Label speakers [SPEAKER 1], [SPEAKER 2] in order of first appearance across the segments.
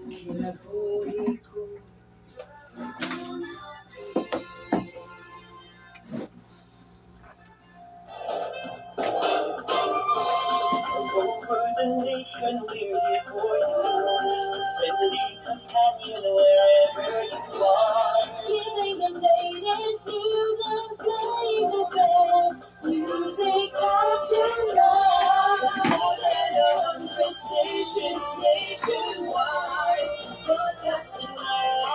[SPEAKER 1] Kinabuhi ko. Over the nation, we're here for you. Friendly companion wherever you are. Giving the latest news and playing the best music out you love. More than 100 stations nationwide. Broadcasting live.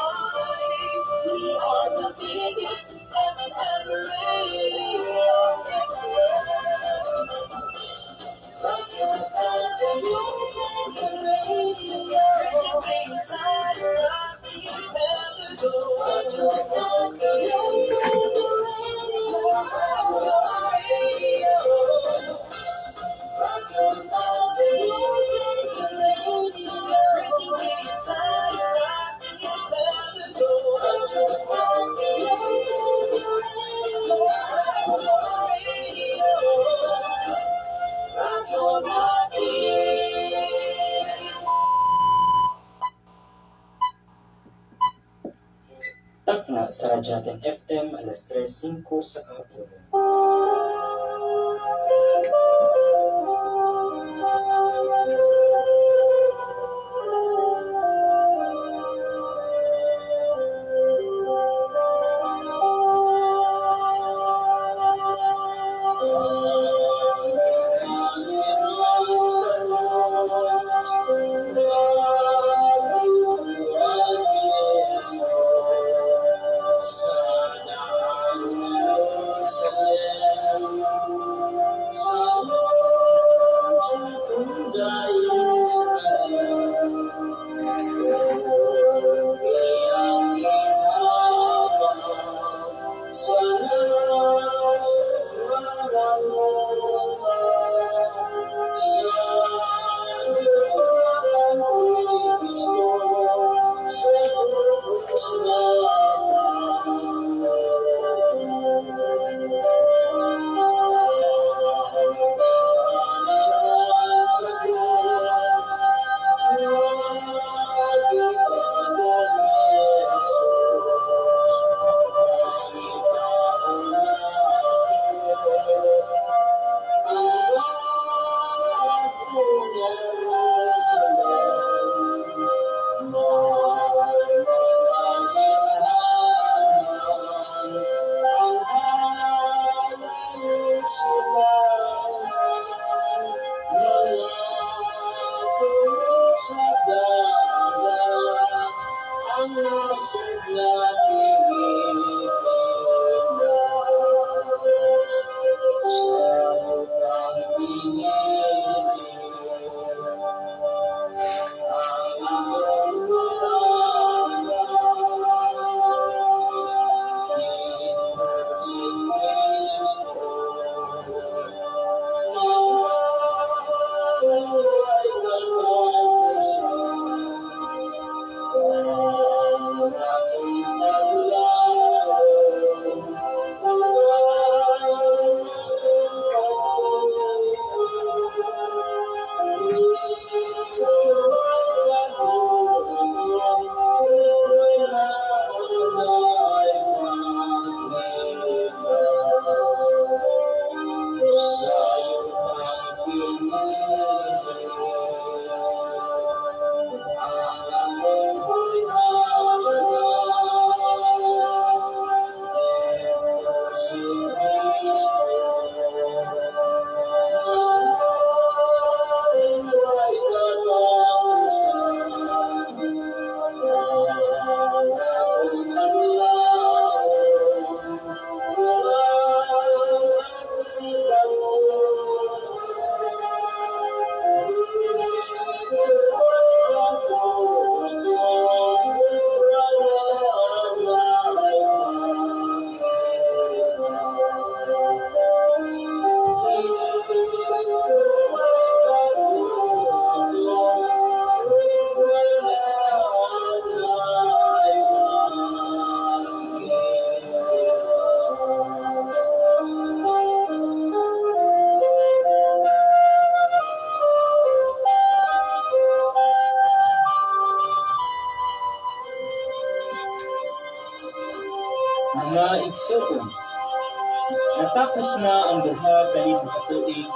[SPEAKER 1] We are the biggest FM radio network. Takna sa Radyo Natin FM, alas 3:05 sa kahaponan. Mga igsoon, natapos na ang duha ka libo ka tuig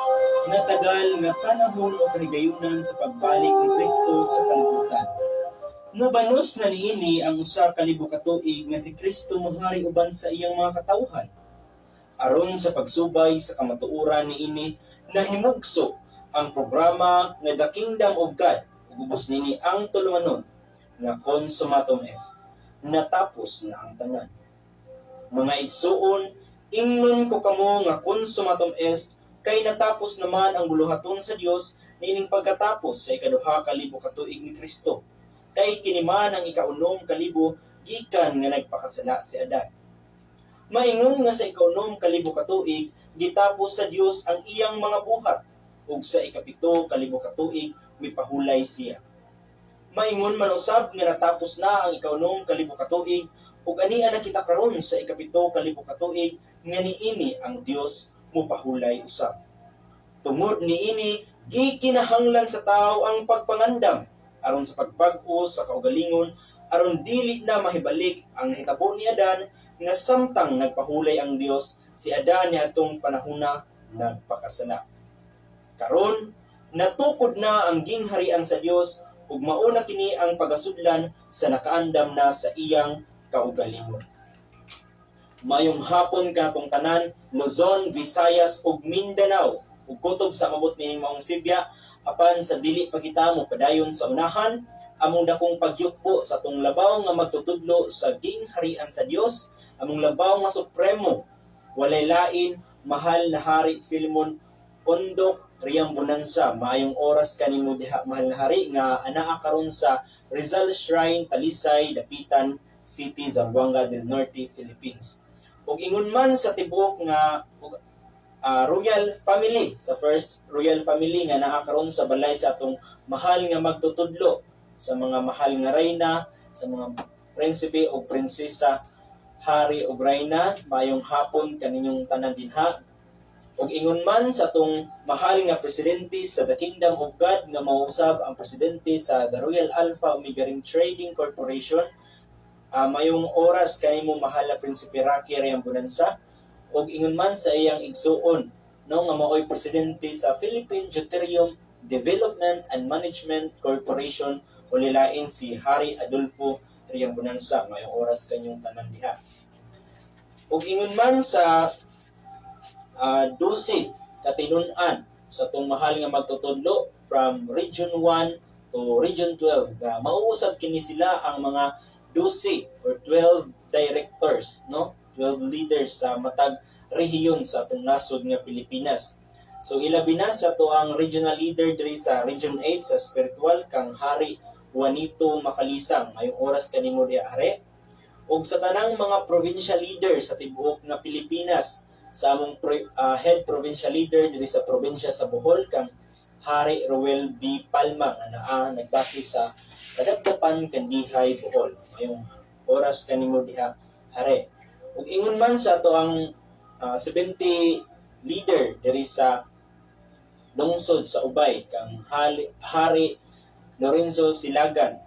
[SPEAKER 1] nga tagal nga panahon o kahigayunan sa pagbalik ni Kristo sa kalibutan. Mubanos na niini ang usa ka libo ka tuig nga si Kristo mohari uban sa iyang mga katawhan. Aron sa pagsubay sa kamatuoran niini nahimugso ang programa nga The Kingdom of God ug ubos nini ang tulumanon nga consummatum est. Natapos na ang tanan. Mga igsoon, ingnon ko kamo nga consummatum est kay natapos naman ang buluhaton sa Dios niining pagkatapos sa ikaduha ka libo ka tuig ni Kristo. Kay kini man ang ikaunom ka libo gikan nga nagpakasala si Adan. Maingon nga sa ikaunom ka libo ka tuig gitapos sa Dios ang iyang mga buhat ug sa ikapito ka libo ka tuig mipahulay siya. Maingon man usab nga natapos na ang ikaunom ka libo ka tuig ug ania na kita karon sa ikapito ka libo ka tuig nga niini ang Dios mopahulay usab. Tungod niini gikinahanglan sa tao ang pagpangandam aron sa pagpag-o sa kaugalingon aron dili na mahibalik ang nahitabo ni Adan nga samtang nagpahulay ang Dios si Adan niadtong panahona nagpakasala. Karon natukod na ang gingharian sa Dios ug mauna kini ang pagasudlan sa nakaandam na sa iyang kaugalingon. Mayong hapon kanatong tanan, Luzon, Visayas ug Mindanao ug kutob sa mabot nining maong Sibya apan sa dili pa kita mo padayon sa unahan among dakong pagyukbo sa tong labaw nga magtutudlo sa gingharian sa Dios, among labaw nga supremo walay lain mahal na Hari Philemon Ondok Riyang Bonanza. Maayong oras kanimo diha mahal na hari nga anaa karon sa Rizal Shrine, Talisay, Dapitan City, Zamboanga del Norte, Philippines. Ug ingon man sa tibuok nga royal family, sa first royal family nga naa karon sa balay sa atong mahal nga magtutudlo sa mga mahal nga reyna, sa mga prinsipe o prinsesa, hari o reyna, mayong hapon kaninyong tanan dinha. Ug ingon man sa atong mahal nga presidente sa The Kingdom of God nga mausab ang presidente sa The Royal Alpha Omega Ring Trading Corporation, mayong oras kanimo mahal na Prinsipe Rocky Reyang Bonanza. Ug ingon man sa iyang igsuon no nga mao'y presidente sa Philippine Deuterium Development and Management Corporation o lilain si Hari Adolfo Reyang Bonanza. Mayong oras kanyong tanan diha. Ug ingon man sa 12 katinun-an sa itong mahal nga magtutudlo from Region 1 to Region 12. Mauusap kini sila ang mga 12 or 12 directors, no? 12 leaders sa matag rehiyon sa atong nasod nga Pilipinas. So ilabi na sa to ang regional leader diri sa Region 8 sa spiritual kang Hari Juanito Macalisang. Mayong oras kanimo diha are. Ug sa tanang mga provincial leaders sa tibuok nga Pilipinas, sa among head provincial leader diri sa probinsya sa Bohol kang Hari Roel B. Palma nga naa nagbase sa Kadagdapan, Kandihay, Bohol. Mayong oras kanimo diha hare. Ug ingon man sa ato ang 70 leader diri sa lungsod sa Ubay kang Hari Lorenzo Silagan.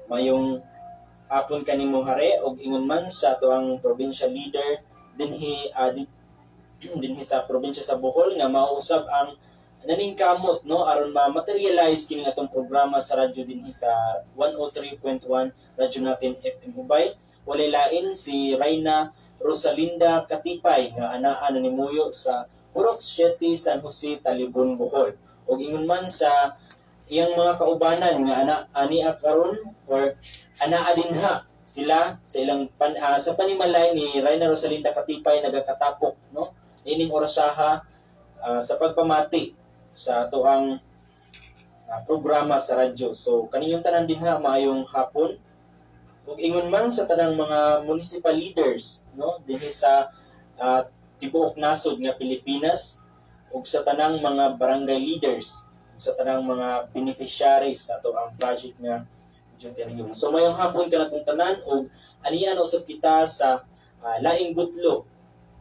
[SPEAKER 1] Mayong hapon kanimo hare. Ug ingon man sa ato ang provincial leader dinhi sa probinsya sa Bohol nga mausab ang naningkamot no aron ma-materialize kini atong programa sa radyo dinhi sa 103.1 radyo natin FM Ubay. Walay lain si Reyna Rosalinda Katipay nga anaa nanimuyo sa Purok 7 San Jose, Talibon, Bohol. Ug ingon man sa iyang mga kaubanan nga ania karon or anaa dinha sila sa ilang sa panimalay ni Reyna Rosalinda Katipay nagakatapok no ining orasaha sa pagpamati sa atoang programa sa radyo. So kaninyong tanan dinha maayong hapon. Ug ingon man sa tanang mga municipal leaders no dinhi sa tibuok nasod nga Pilipinas ug sa tanang mga barangay leaders ug sa tanang mga beneficiaries sa atoang project nga Deuterium. So mayong hapon kanatong tanan ug aniya na usab kita sa laing gutlo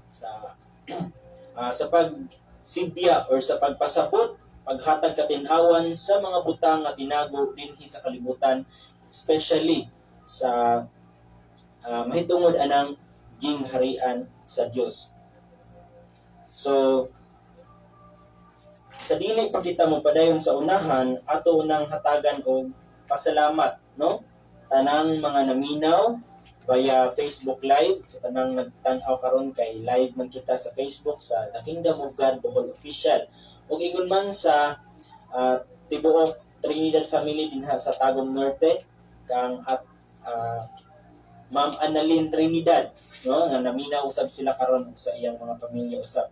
[SPEAKER 1] sa pagsibya or sa pagpasabot, paghatag katin-awan sa mga butang nga tinago dinhi sa kalibutan, especially sa mahitungod anang gingharian sa Dios. So sa dili pa kita mo padayon sa unahan, ato nang hatagan og pasalamat, no? Tanang mga naminaw via Facebook Live, sa tanang nagtan-aw karon kay live man kita sa Facebook sa The Kingdom of God Bohol Official. Ug ingon man sa tibuok Trinidad family dinha sa Tagum Norte kang at Ma'am Annalyn Trinidad, no? Nga naminaw usab sila karon sa iyang mga pamilya usab.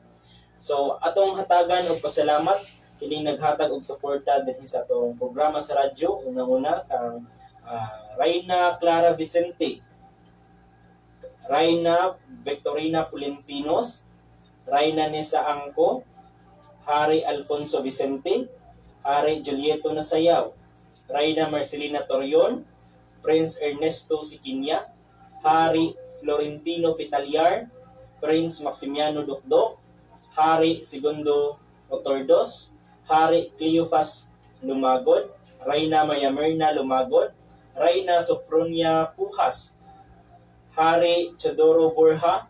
[SPEAKER 1] So atong hatagan og pasalamat kini naghatag og suporta dinhi sa atong programa sa radyo. Una-una kang Reyna Clara Vicente, Reyna Victorina Pulentinos, Reyna Nessa Angco, Hari Alfonso Vicente, Hari Julieto Nasayaw, Reyna Marcelina Torion, Prince Ernesto Siquinia, Hari Florentino Pitaliar, Prince Maximiano Dukdok, Hari Segundo Otordos, Hari Cleofas Lumagod, Reyna Maria Merna Lumagod, Reyna Sofronia Pujas, Hari Chodoro Borja,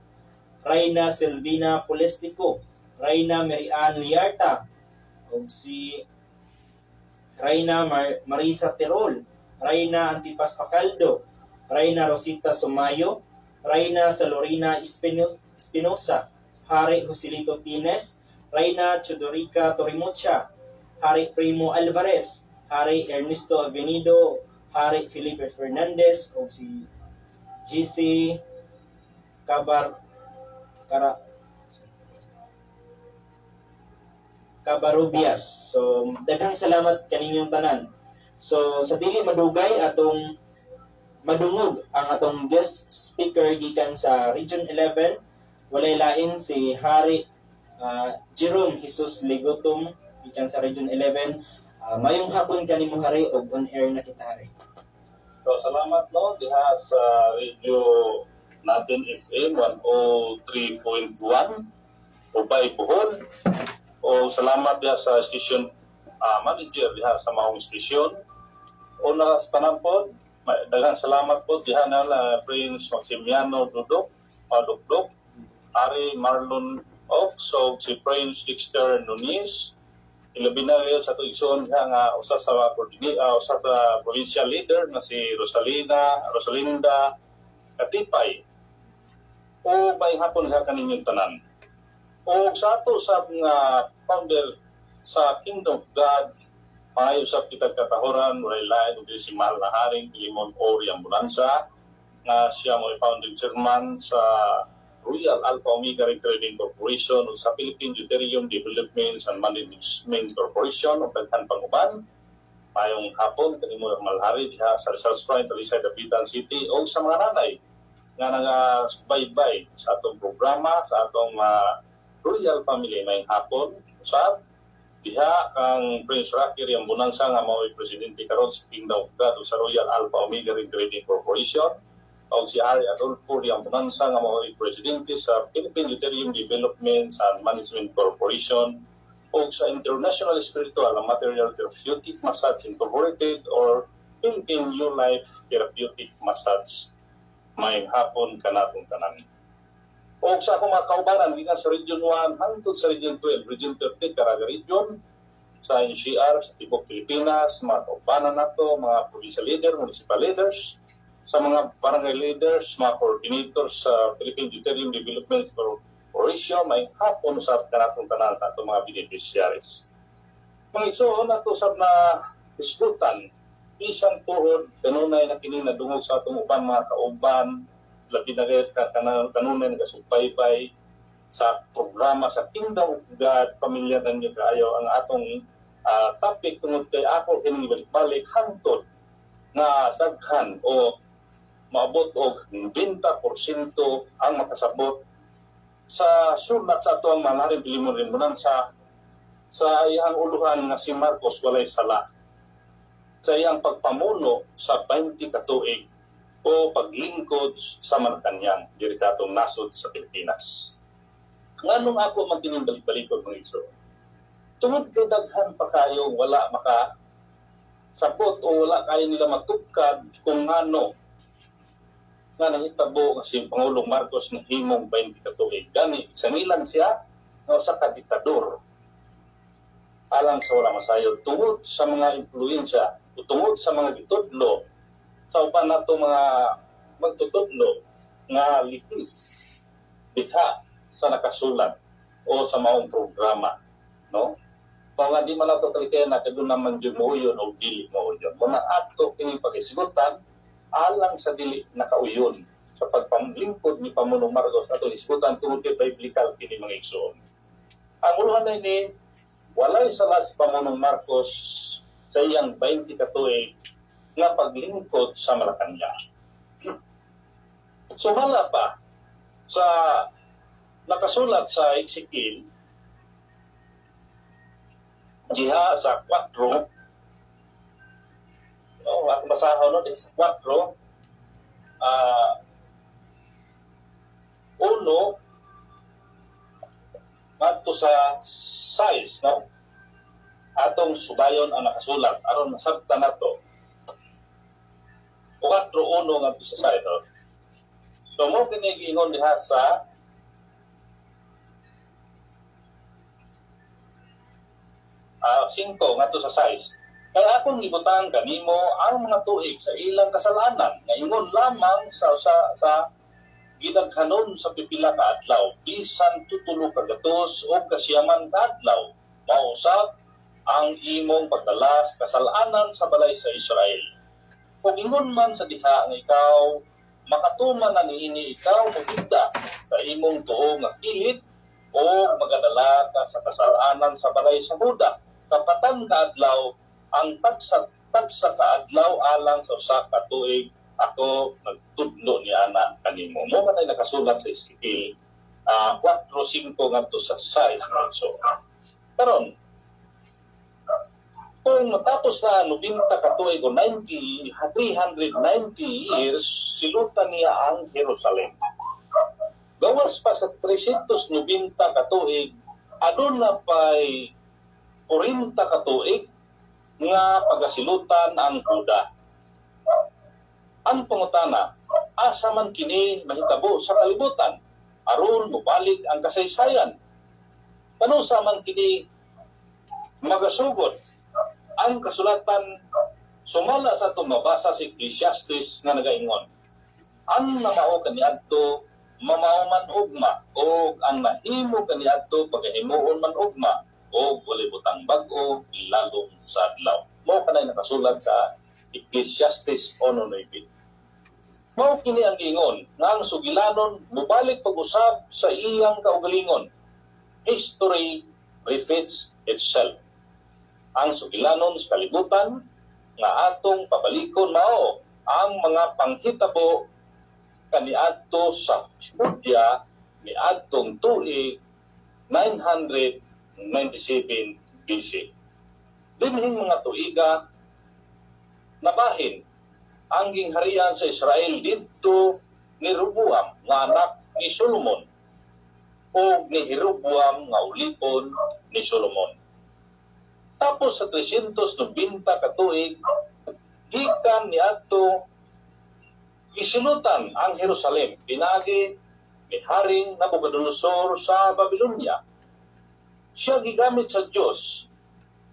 [SPEAKER 1] Reyna Silvina Polestico, Reyna Marian Liarta, ug si Reyna Marisa Terol, Reyna Antipas Pacaldo, Reyna Rosita Sumayo, Reyna Salorina Espinosa, Hari Joselito Tines, Reyna Chodorica Torimocha, Hari Primo Alvarez, Hari Ernesto Avenido, Hari Felipe Fernandez, o si GC Cabarubias. So, daghang salamat kaninyong tanan. So, sa dili madugay atong madungog ang atong guest speaker gikan sa Region 11, walay lain si Hari Jerome Jesus Legotum gikan sa Region 11. Mayong hapon kanimo Hari og on air na kita Hari.
[SPEAKER 2] So salamat no diha sa radio natin FM 103.1 Ubay Bohol. O salamat diha sa station manager diha sa maong station. Una sa tanan po, daghang salamat po diha na Prince Maximiano Dudok, Madukdok, Ari Marlon Ox, so si Prince Dexter Nunes, ilabi na rin sa tuigsoon nga usa sa provincial leader na si Rosalinda Katipay. O may hapon nga kaninyong tanan. O sa ato sa mga founder sa Kingdom of God, maayo sa kitag katahoran, walay lain ug si Mahal na Haring Pilimon Ori Ambulansya, nga siya mo founding chairman sa Royal Alpha Omega Trading Corporation o sa Philippine Deuterium Development and Management Corporation o daghan panguban. Mayong hapon kanimo malhari diha sa Rizal Springs, Talisay, Dapitan City o sa mga nanay nga nagasubaybay sa atong programa sa atong Royal Family. Mayong hapon usab diha kang Prince Rocky Riambunansa nga mao presidente karon sa Kingdom of God o sa Royal Alpha Omega Trading Corporation, o si Ari Adolfo Riambunansa nga mao presidente sa Philippine Deuterium Development and Management Corporation, o sa International Spiritual and Material Therapeutic Massage Incorporated or Philippine New Life Therapeutic Massage. May hapon kanatong tanan. O sa akong mga kaubanan gikan sa Region 1 hangtod sa Region 12, Region 30 Caraga Region, sa NCR, sa Tibok Pilipinas, mga kaubanan nato, mga provincial leader, municipal leaders, sa mga barangay leaders, mga coordinators sa Philippine Deuterium Development Corporation, may hapon sa kanatong tanan sa atong mga beneficiaries. Mga igsoon nato sa na diskutan, isang tuhod, kanunay na kini nadungog sa atong uban mga kauban, labi na kayo kanunay na kasubaybay sa programa sa Kingdom of God, pamilya na niyo kayo ang atong topic tungod kay ako kining balik-balik hangtod na daghan o maabot og 20% ang makasabot sa sulat sa ato ang mga Pilimon sa iyang uluhan nga si Marcos walay sala sa iyang pagpamuno sa 20 ka tuig o paglingkod sa Malacanang diri sa atong nasod sa Pilipinas. Nganong ako magkining balik-balikod mga iso? Tungod kay daghan pa kayo wala maka sabot o wala kayo nila matugkad kung ano nga nahitabo nga si Pangulong Marcos na himong 20 ka tuig. Gani, sangilan siya nga usa ka diktador alang sa wala masayo tungod sa mga impluwensya o tungod sa mga gitudlo sa uban nato mga magtutudlo nga lihis diha sa nakasulat o sa maong programa, no? Kung nga di man nato kalikayan na kadun naman yun mo yun o dili mo yun. Muna ato kini pag-isigutan alang sa dili nakauyon sa pagpamlingkod ni Pangulong Marcos ato isigutan tungod kay biblical kini mga igsoon. Ang uluhan na ini, walay sala si Pangulong Marcos sa iyang 20 ka tuig nga paglingkod sa Malacanang. Sumala pa sa nakasulat sa Ezekiel diha sa 4, ako basahon no, sa 4, 1, ngadto sa 6, no? Atong subayon ang nakasulat aron masabtan nato. 4:1 ngadto sa 6, no? So mo kini giingon diha sa 5 ngadto sa 6. Kaya akong gibutan kanimo ang mga tuig sa ilang kasalanan nga ingon lamang sa gidaghanon sa pipila ka adlaw bisan tutulo ka gatos o kasiyaman ka adlaw mausap ang imong pagdalas kasalanan sa balay sa Israel. Kung ingon man sa diha nga ikaw makatuman na niini ikaw magigda sa imong tuo nga pilit o magadala ka sa kasalanan sa balay sa Huda kapatan ka adlaw ang tagsa ka adlaw alang sa usa ka tuig ako nagtudlo ni ana kanimo. Mo man ay nakasulat sa Ezekiel 4:5 ngadto sa 6 so. Karon kung matapos na 90 ka tuig o 390 years silutan niya ang Jerusalem. Gawas pa sa 390 ka tuig aduna pay 40 ka tuig nga pagasilutan ang Huda. Ang pangutana, asa man kini mahitabo sa kalibutan aron mubalik ang kasaysayan. Panusa man kini magasugod ang kasulatan sumala sa itong mabasa sa Ecclesiastes nga nagaingon. Ang namao kaniadto mamauman ugma o ang nahimo kaniadto pagahimuon man ugma o walay butang bag-o lalong sa adlaw. Mao kanay nakasulat sa Ecclesiastes 1:9. Mao kini ang giingon nga ang sugilanon mubalik pag-usab sa iyang kaugalingon. History repeats itself. Ang sugilanon sa kalibutan nga atong pabalikon mao ang mga panghitabo kaniadto sa Judea niadtong tuig 997 BC. Dinhing mga tuiga nabahin ang gingharian sa Israel didto ni Rehoboam nga anak ni Solomon o ni Jeroboam nga ulipon ni Solomon. Tapos sa 390 ka tuig gikan niadto gisilutan ang Jerusalem pinagi ni Haring Nabucodonosor sa Babylonia. Siya gigamit sa Dios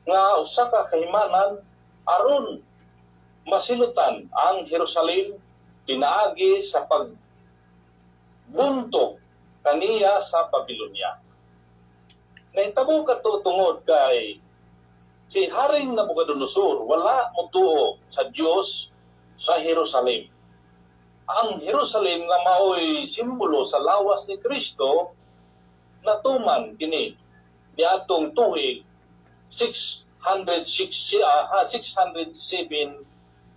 [SPEAKER 2] nga usa ka kahimanan aron masilutan ang Jerusalem pinaagi sa pagbuntog kaniya sa Babylonia. Nahitabo kato tungod kay si Haring Nabucodonosor wala motuo sa Dios sa Jerusalem. Ang Jerusalem nga maoy simbolo sa lawas ni Kristo natuman kini niadtong tuig 607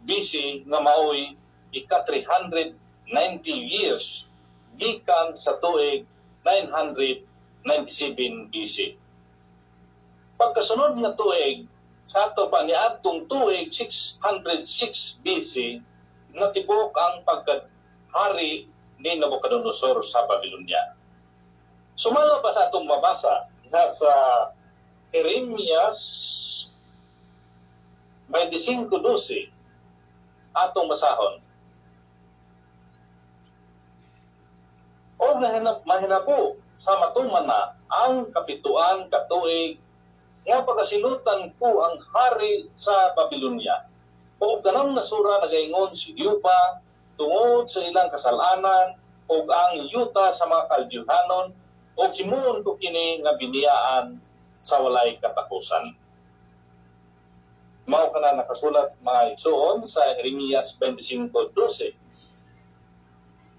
[SPEAKER 2] BC nga maoy ika-390 years gikan sa tuig 997 BC. Pagkasunod nga tuig sa ato pa niadtong tuig 606 BC natibok ang pagkahari ni Nabucodonosor sa Babylonia. Sumala pa sa atong mabasa sa Jeremias 25:12 atong basahon. O mahinabo sa matuman na ang kapituan katuig nga pagasilutan ko ang hari sa Babylonia. O ganang nasura nagaingon si Yupa tungod sa ilang kasalanan o ang yuta sa mga Kaldyuhanon o simuon ko kini nga biniyaan sa walay katapusan. Mao kana nakasulat mga igsoon sa Jeremias 25:12.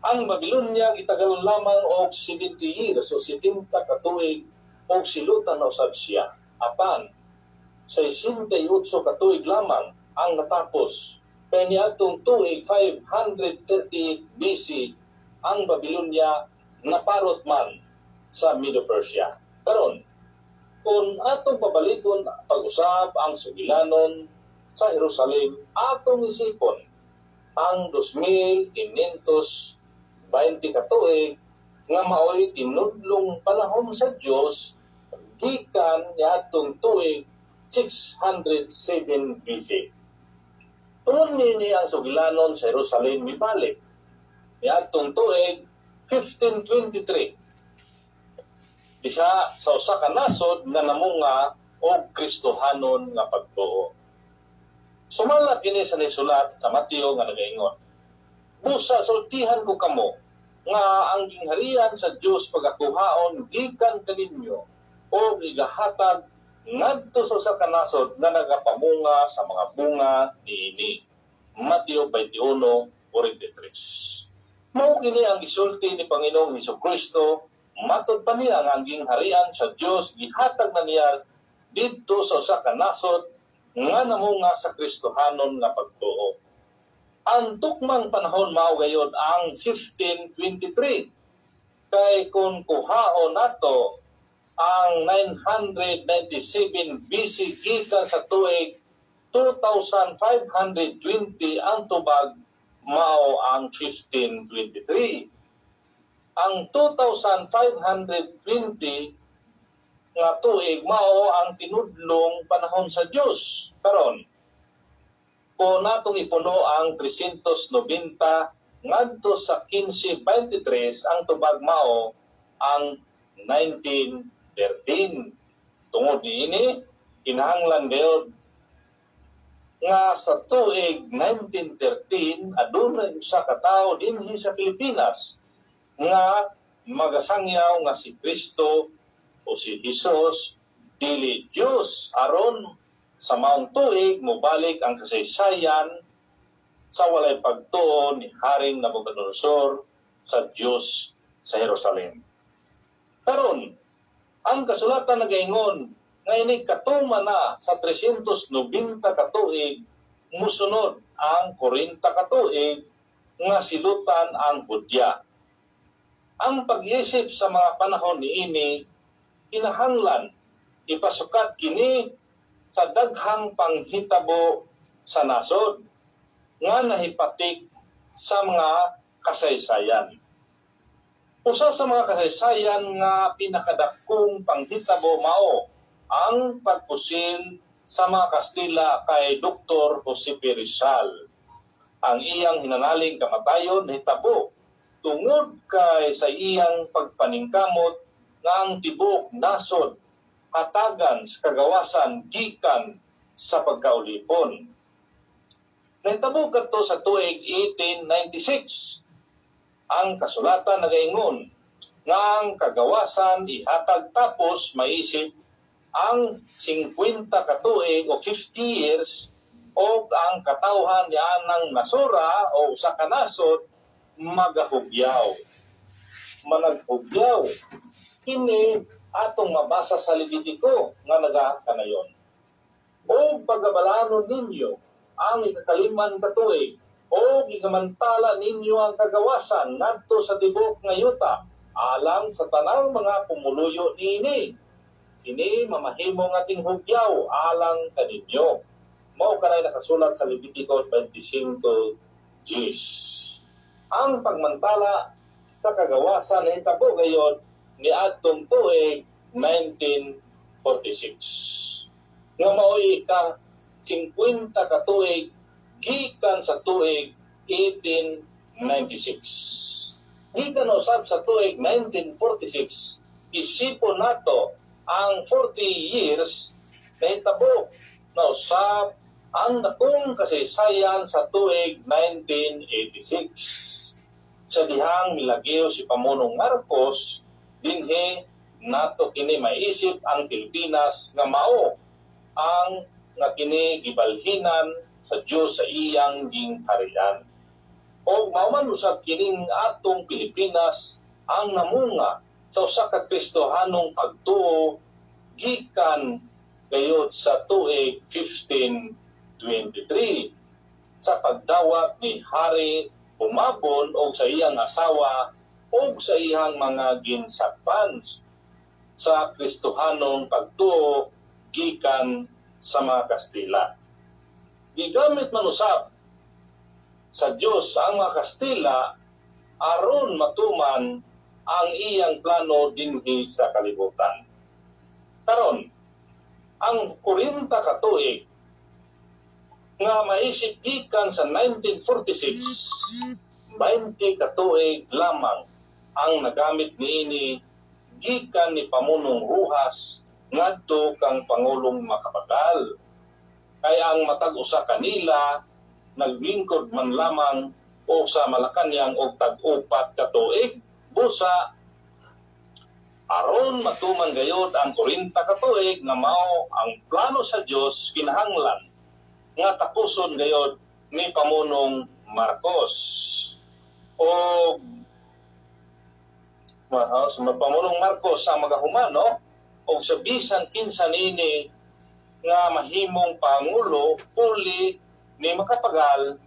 [SPEAKER 2] Ang Babylonia gitagal lamang og 70 years o 70 katuig og silutan na usab siya. Apan sa 68 katuig lamang ang natapos. Kaya niadtong tuig 538 BC ang Babylonia naparot man sa Medo-Persia. Karon, kung atong pabalikon pag-usab ang sugilanon sa Jerusalem, atong isipon ang 2,520 katuig nga maoy tinudlong panahon sa Dios gikan niadtong tuig 607 BC. Tungod niini ang sugilanon sa Jerusalem mibalik niadtong tuig 1523. Diha sa usa ka nasod nga namunga og Kristohanon nga pagtuo. Sumala kini sa nisulat sa Mateo nga nagaingon, busa sultihan ko kamo nga ang gingharian sa Dios pagakuhaon gikan kaninyo o igahatag ngadto sa usa ka nasod nga nagapamunga sa mga bunga niini. Mateo 21:43. Mao kini ang gisulti ni Panginoong Hesukristo. Matod pa niya nga ang gingharian sa Dios gihatag na niya didto sa usa ka nasod nga namunga sa Kristohanon nga pagtuo. Ang tukmang panahon mao gayud ang 1523. Kay kung kuhaon nato ang 997 BC gikan sa tuig 2520 ang tubag mao ang 1523. Ang 2520 nga tuig mao ang tinudlong panahon sa Dios. Karon, kung natong ipuno ang 390 ngadto sa 1523 ang tubag mao ang 1913. Tungod niini kinahanglan gayud nga sa tuig 1913 adunay usa ka tawo dinhi sa Pilipinas nga magasangyaw nga si Kristo o si Jesus dili Dios aron sa maong tuig mobalik ang kasaysayan sa walay pagtuo ni Haring Nabucodonosor sa Dios sa Jerusalem. Karon ang kasulatan nagaingon nga ini katuma na sa 390 katuig musunod ang 40 katuig nga silutan ang Hudya. Ang pag-iisip sa mga panahon niini kinahanglan ipasukat kini sa daghang panghitabo sa nasod nga nahipatik sa mga kasaysayan. Usa sa mga kasaysayan nga pinakadakong panghitabo mao ang pagpusil sa mga Kastila kay Dr. Jose P. Rizal. Ang iyang hinanaling kamatayon hitabo tungod kay sa iyang pagpaningkamot nga ang tibuok nasod hatagan sa kagawasan gikan sa pagkaulipon. Nahitabo kadto sa tuig 1896. Ang kasulatan nagaingon nga ang kagawasan ihatag tapos maisip ang 50 katuig o 50 years o ang katawhan ni anang nasura o usa ka nasod magahugyaw. Managhugyaw. Kini atong mabasa sa Levitico nga nagakanayon. O pagabalanon ninyo ang ikakaliman katuig o igamantala ninyo ang kagawasan ngadto sa tibok nga yuta alang sa tanang mga pumuluyo niini. Kini mamahimong ating hugyaw alang kaninyo. Mao kanay nakasulat sa Levitico 25:10. Ang pagmantala sa kagawasan na hitabo gayon ni adtong tuig 1946. Nga maoy ka 50 ka tuig gikan sa tuig 1896. gikan usab sa tuig 1946 isipon nato ang 40 years na hitabo na usab ang dakong kasaysayan sa tuig 1986 sa dihang milagyo si Pamunong Marcos dinhi nato kini maisip ang Pilipinas nga mao ang nga kini gibalhinan sa Dios sa iyang gingharian. O mauman usab kining atong Pilipinas ang namunga sa usa ka Kristohanong pagtuo gikan gayud sa tuig 1523 sa pagdawat ni Hari Humabon o sa iyang asawa o sa iyang mga ginsakpan sa Kristohanong pagtuo gikan sa mga Kastila. Gigamit man usab sa Dios ang mga Kastila aron matuman ang iyang plano dinhi sa kalibutan. Karon, ang 40 ka tuig nga maisip gikan sa 1946, 20 ka tuig lamang ang nagamit niini gikan ni Pamunong Rojas ngadto kang Pangulong Macapagal. Kaya ang matag usa kanila naglingkod man lamang o sa Malacañang og tag-upat ka tuig busa aron matuman gayud ang 40 ka tuig nga mao ang plano sa Dios kinahanglan nga tapuson gayud ni Pamunong Marcos. O sa Pamunong Marcos ang magahuman, no? O sa bisan kinsa nini nga mahimong pangulo uli ni Macapagal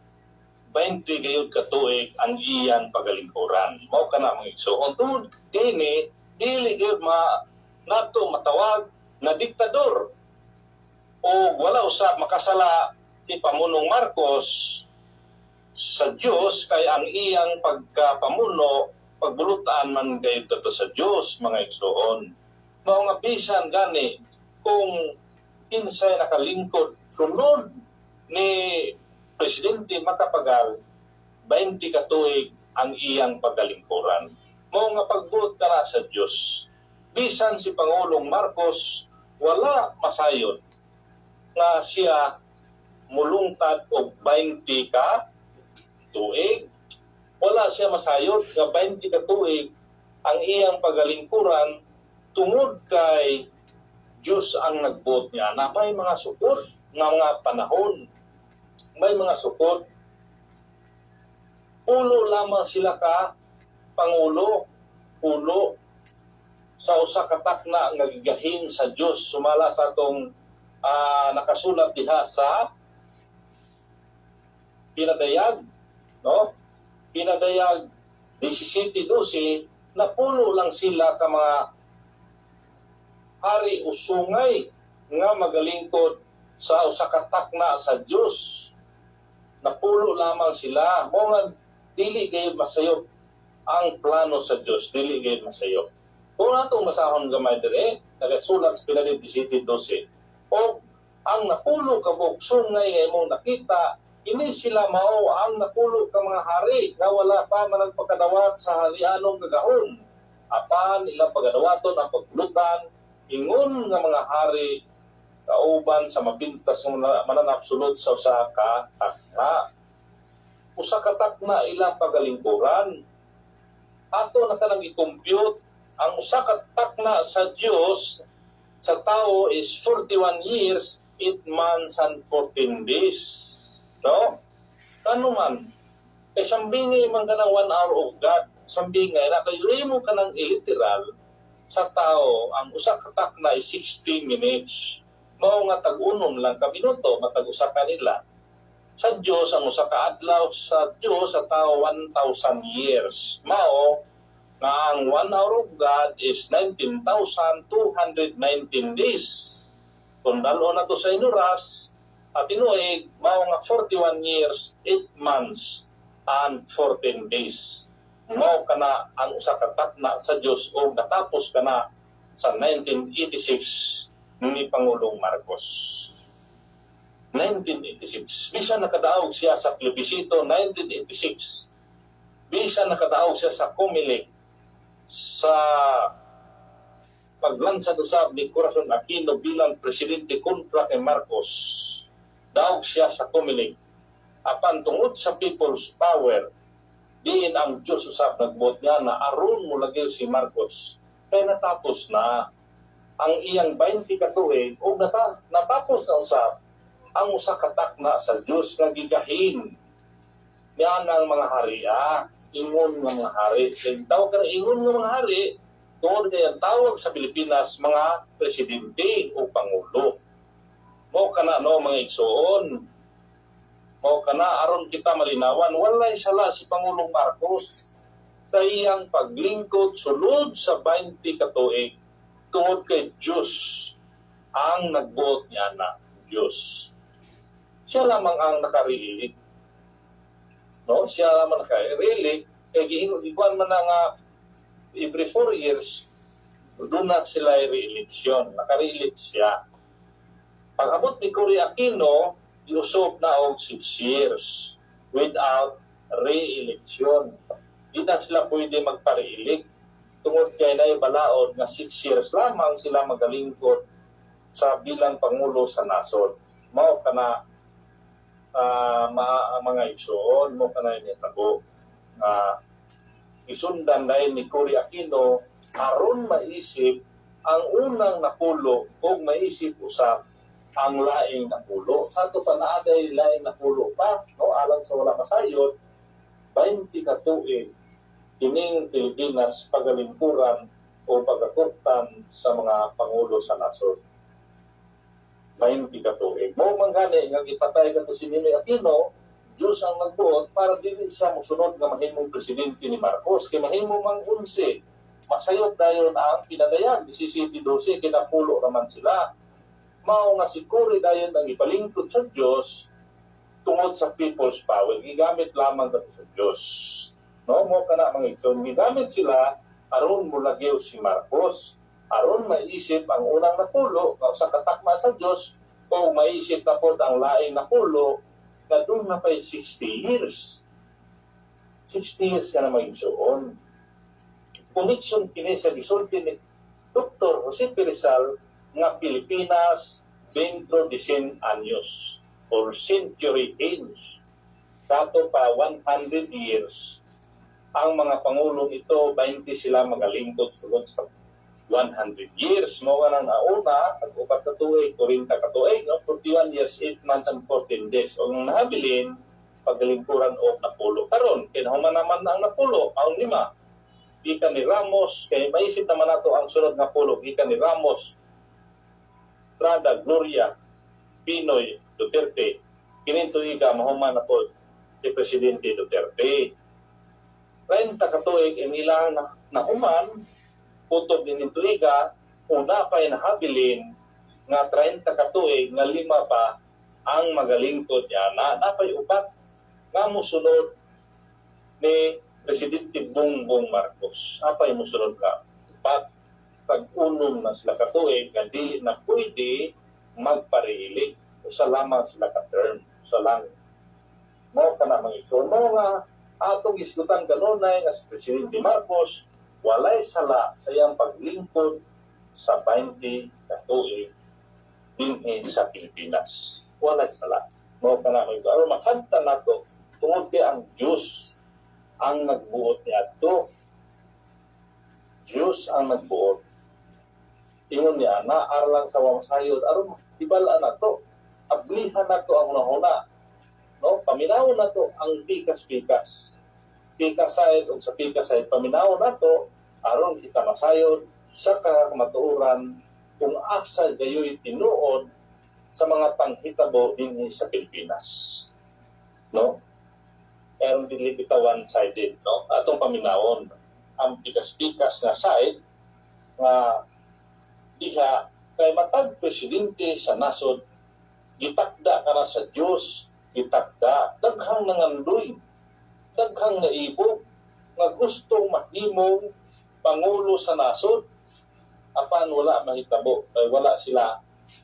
[SPEAKER 2] 20 gayud ka tuig ang iyang pagalingkuran. Mao kana mga igsoon tungod kini dili gyud nato matawag na diktador o wala usab makasala si Pamunong Marcos sa Dios kay ang iyang pagkapamuno pagbulutan man gayud kadto sa Dios mga igsoon. Mao nga bisan gani kung kinsay nakalingkod sunod ni Presidente Macapagal 20 ka tuig ang iyang pagalingkuran. Mao nga pagbuot kana sa Dios. Bisan si Pangulong Marcos wala masayon nga siya mulungtad og 20 ka tuig. Wala siya masayod nga 20 ka tuig ang iyang pagalingkuran tungod kay Diyos ang nagbuot niya na may mga sukod nga mga panahon. May mga sukod. Pulo lamang sila ka Pangulo, pulo sa usa ka takna nga gigahin sa Dios sumala sa atong nakasulat diha sa Pinadayag, no? Pinadayag 17:12 na pulo lang sila ka mga hari usungay nga magalingkod sa usa ka takna sa Dios. Napulo lamang sila. Mo nga dili gayud masayop ang plano sa Dios, dili gayud masayop. Kung atong masahon gamay dire, nagasulat sa Pinadayag 17:12. O ang napulo ka buksungay nga imong nakita, ini sila mao ang napulo ka mga hari nga wala pa man nagpakadawat sa harianong gagahon. Apan ilang pagadawaton ang pagbulutan ingon nga mga hari kauban sa mapintas nga mananapsulod sa usa ka takna. Usa ka takna ilang pagalingkuran. Ato na kanang i-compute ang usa ka takna sa Dios sa tao is 41 years, 8 months and 14 days. No? Kano man? Kay sambingay man ka ng 1 hour of God. Sambingay na kayo mo ka ng literal sa tao, ang usa ka takna is 60 minutes. Mao nga tag-unom lang ka minuto, matag-usa ka nila. Sa Dios ang usa ka adlaw sa Dios sa tao 1,000 years. Mao nga ang 1 hour of God is 19,219 days. Kung dalo na to sa inuras, at tinuig, mao nga 41 years, 8 months, and 14 days. Mao kana ang usa ka takna sa Dios o natapos kana sa 1986 ni Pangulong Marcos. 1986. Bisan nakadaog siya sa plebisito 1986. Bisa nakadaog siya sa Comelec sa paglansad usab ni Corazon Aquino bilang presidente kontra kay Marcos. Daog siya sa Comelec. Apan tungod sa people's power, diin ang Diyos usab nagbot nga na aron mo lagi si Marcos. Kaya natapos na ang iyang 20 ka tuig o natapos na usab ang usa ka takna sa Diyos nga gigahin niya ng mga hariya, ingon ng mga hari. Tawag ka na ingon ng mga hari, tungod kaya tawag sa Pilipinas mga presidente o pangulo. Mo kana no mga igsoon, mo kana aron kita malinawan, walay sala si Pangulong Marcos sa iyang paglingkod sulod sa 20 ka tuig tungod kay Diyos ang nagbuot niya na Diyos. Siya lamang ang nakarilig. No, siya lamang nakarilig. Kaya giingon man na nga every 4 years, doon na sila re-eleksyon. Nakare-elect siya. Pag-abot ni Cory Aquino, iusog na og 6 years without re-eleksyon. Di na sila pwede magpare-elect. Tungod kay na balaod nga 6 years lamang sila magalingkod sa bilang Pangulo sa nasod. Mao ka na mga igsoon, mo ka na initabo. Isundan dahil ni Cory Aquino aron maisip ang unang napulo o maisip usap ang laing napulo. Sa ito pa naaday laing napulo pa, no? Alang sa wala masayod, 20 ka tuig kining Pilipinas pagalingkuran o pagakutan sa mga pangulo sa nasod. 20 ka tuig. Mo man gani nga gipatay kadto si Ninoy Aquino, Diyos ang nagbuot para dili siya mosunod nga mahimong presidente ni Marcos. Kay mahimo mang 11, masayod dayon ang pinadayan 17-12 kinapulo naman sila. Mao nga si Cory dayon ang ipalingkod sa Diyos tungod sa people's power. Gigamit lamang kadto sa Diyos. No, mo kana mga igsoon, gigamit sila aron mulagyaw si Marcos. Aron maisip ang unang napulo sa katakma sa Diyos o maisip na po ang laing napulo na doon na pa'y 60 years. 60 years ka na mag-igsoon. Connection kini sa gisulti ni Dr. Jose P. Rizal nga Pilipinas dentro de 100 años or century age. Dato pa 100 years. Ang mga pangulong ito, 20 sila magalingkod sulod sa 100 years. Mo nga nang nauna, pag-upat na tuig, 40 ka tuig, 41 years, 8 months, and 14 days. O nang nabilin, pagalingkuran o napulo. Karon, kinahuman naman na ang napulo, ang 5. Ika ni Ramos, kaya maisip naman nato ang sunod na pulo, ika ni Ramos, Prada, Gloria, Pinoy, Duterte. Kininto ika, mahuman na po si Presidente Duterte. 30 ka tuig, inilang nahuman, putob din nito iga, una pa'y nahabilin nga 30 ka tuig, nga 5 pa ang magalingkod niya na napay upat nga musunod ni Presidente Bongbong Marcos. Napay musunod ka. Upat, pag-unom na sila ka tuig, nga dili na pwede magparilig. Usa lamang sila ka term. Usa lang. Mo ka na mga igsoon. Mo nga atong isgutan kanunay nga si Presidente Marcos walay sala sa iyang paglingkod sa 20 ka tuig dinhi sa Pilipinas. Walay sala. Mao kana mo aron masabtan nato tungod kay ang Dios ang nagbuot niadto. Dios ang nagbuot. Ingon niya na aron sa wamasayod aron ibal-an nato. Ablihan nato ang unahuna. No, paminawon nato ang pikas-pikas. Pikasayod o sa pikasayod paminawon nato aron kita masayod sa kamatuoran kung asa gayoy tinuod sa mga panghitabo dinhi sa Pilipinas. No? Aron dili bitaw one-sided, no? Atong paminawon ang pikas-pikas nga side nga diha kay matag presidente sa nasod gitakda kana sa Dios, gitakda daghang nangandoy, daghang naibog nga gustong mahimong pangulo sa nasod apan wala mahitabo ay wala sila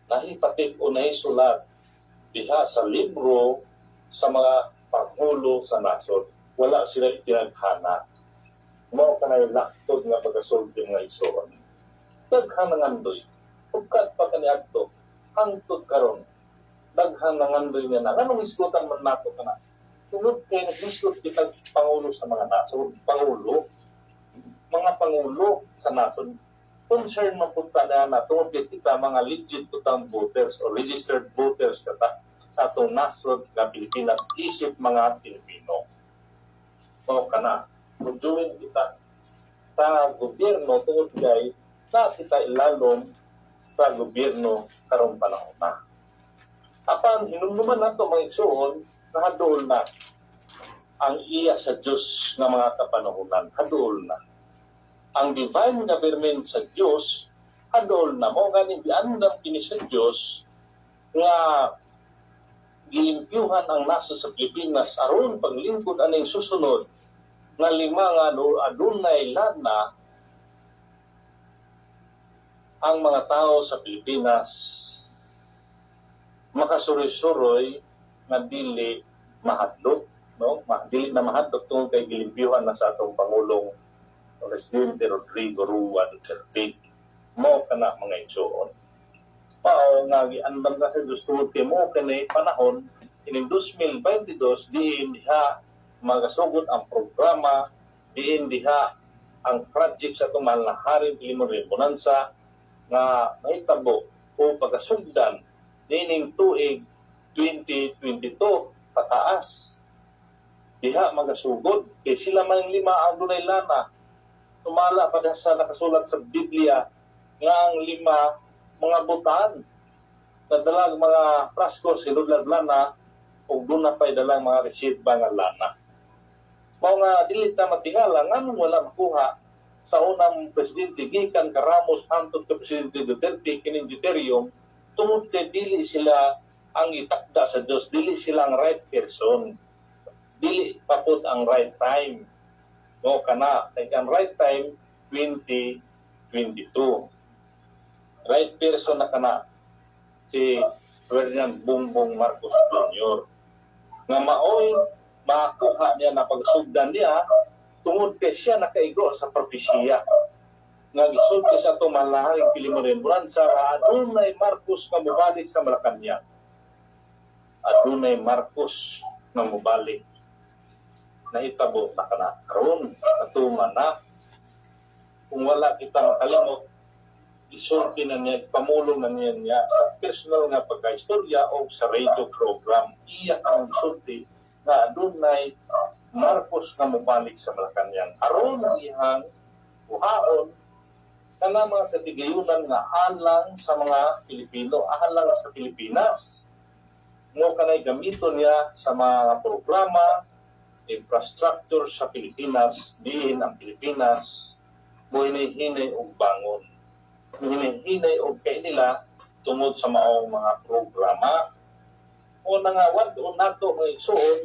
[SPEAKER 2] nahipatik o nahisulat diha sa libro sa mga pangulo sa nasod. wala sila itinaghana. Mao kanay laktod nga pagasulti mga igsoon. Daghang nangandoy. Pagkat pa kaniadto, hangtod karon. Daghang nangandoy nga na. Anong isgutan man nato kana? Tungod kay nag-isgot kita pangulo sa mga nasod, mga pangulo sa nasod. Concern man punta na tungod kay kita mga legit tutang voters o registered voters kata sa atong nasod nga Pilipinas, isip mga Pilipino. Mao kana. Tujuin kita sa gobyerno tungod kay na kita ilalom sa gobyerno karong panahon na. Apan hinumduman nato mga igsoon, nahadol na ang iya sa Diyos na mga kapanahunan. Hadol na. Ang divine government sa Diyos, hadol na mo ganing biandang kini sa Diyos nga gilimpyuhan ang nasa sa Pilipinas aron paglingkod aning susunod nga 5 nga adunay lana ang mga tao sa Pilipinas makasuroy-suroy nga dili mahadlok, no? Dili na mahadlok tungod kay gilimpyuhan na sa atong Pangulong Presidente Rodrigo Rua Duterte. Mao kana mga igsoon. Mao nga giandam na sa Diyos tungod kay mo kanay panahon ining 2022 diin diha magasugod ang programa, diin diha ang project sa itong mahal na Haring Pilipinas Bonanza nga mahitabo o pagasugdan dining tuig 2022 pataas. Diha magasugod kay sila man 5 ang dunay lana. Tumala pa sa nakasulat sa Biblia nga ang 5 mga butan na dalang mga prasko sinudlad lana o doon na pa'y dalang mga residba nga lana. Mao nga dili ta matingala nganong wala makuha sa unang presidente gikan ka Ramos hangtod ka Presidente Duterte kining deuterium tungod kay dili sila ang itakda sa Dios, dili sila ang right person, dili papud ang right time. Mo kana kay ang right time 2022. Right person na kana si Ferdinand Bongbong Marcos Jr. nga maoy makuha niya na pagsugdan niya tungod kay siya nakaigo sa propesya nga gisulti sa itong malaharing Pilipinas Bonanza adunay Marcos nga mubalik sa Malacanang. Adunay Marcos nga mubalik na itabo na kana karon natuman na kung wala kita makalimot isulti na niya, pamulong na niya sa personal nga pagkaistorya o sa radio program. Iya ang isulti na adunay Marcos na mubalik sa Malacanang. Aron ang ihang buhaon na mga katigayunan nga alang sa mga Pilipino, alang sa Pilipinas. Mo kanay gamiton niya sa mga programa, infrastructure sa Pilipinas, diin ang Pilipinas, mo hinay-hinay og bangon. Hinay-hinay og kay nila tungod sa maong mga programa. O nga wad o nato mga igsoon,